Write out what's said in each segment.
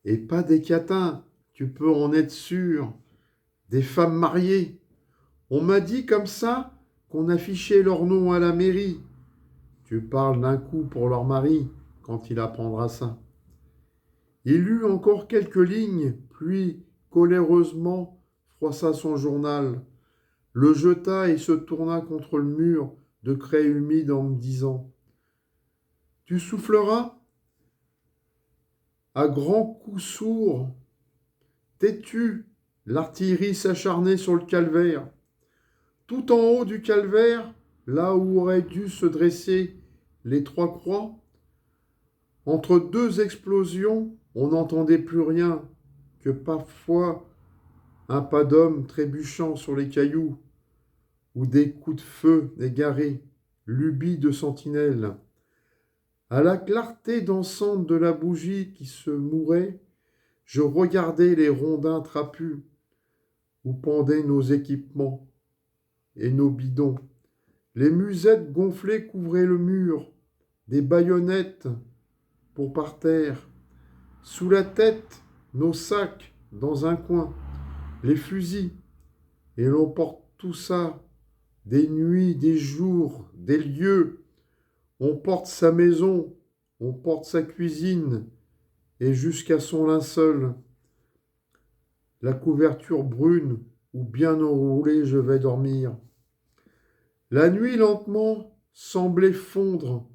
Et pas des catins, tu peux en être sûr, des femmes mariées. On m'a dit comme ça qu'on affichait leur nom à la mairie. Tu parles d'un coup pour leur mari quand il apprendra ça. Il lut encore quelques lignes, puis colèreusement froissa son journal, le jeta et se tourna contre le mur de craie humide en me disant: Tu souffleras à grands coups sourds. Têtu, l'artillerie s'acharnait sur le calvaire. Tout en haut du calvaire, là où auraient dû se dresser les trois croix, entre deux explosions, on n'entendait plus rien que parfois un pas d'homme trébuchant sur les cailloux ou des coups de feu égarés, lubie de sentinelle. À la clarté dansante de la bougie qui se mourait, je regardais les rondins trapus où pendaient nos équipements et nos bidons. Les musettes gonflées couvraient le mur, des baïonnettes pour par terre. Sous la tête, nos sacs dans un coin, les fusils, et l'on porte tout ça, des nuits, des jours, des lieux. On porte sa maison, on porte sa cuisine, et jusqu'à son linceul. La couverture brune, où bien enroulé je vais dormir. La nuit lentement semblait fondre.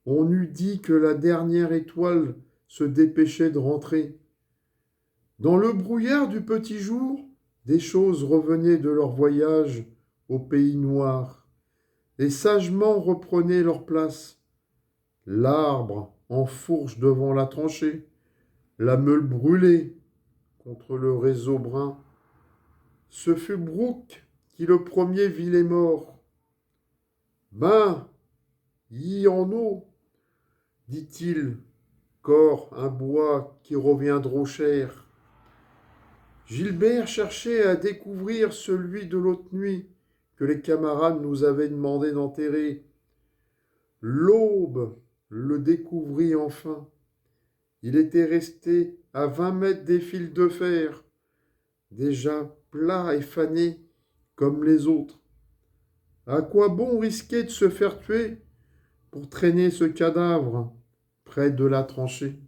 On eût dit que la dernière étoile se dépêchait de rentrer. Dans le brouillard du petit jour, des choses revenaient de leur voyage au pays noir et sagement reprenaient leur place. L'arbre en fourche devant la tranchée, la meule brûlée contre le réseau brun. Ce fut Brooke qui le premier vit les morts. Ben, y en eau, dit-il, corps un bois qui reviendront cher. Gilbert cherchait à découvrir celui de l'autre nuit que les camarades nous avaient demandé d'enterrer. L'aube le découvrit enfin. Il était resté à 20 mètres des fils de fer, déjà plat et fané comme les autres. À quoi bon risquer de se faire tuer pour traîner ce cadavre près de la tranchée?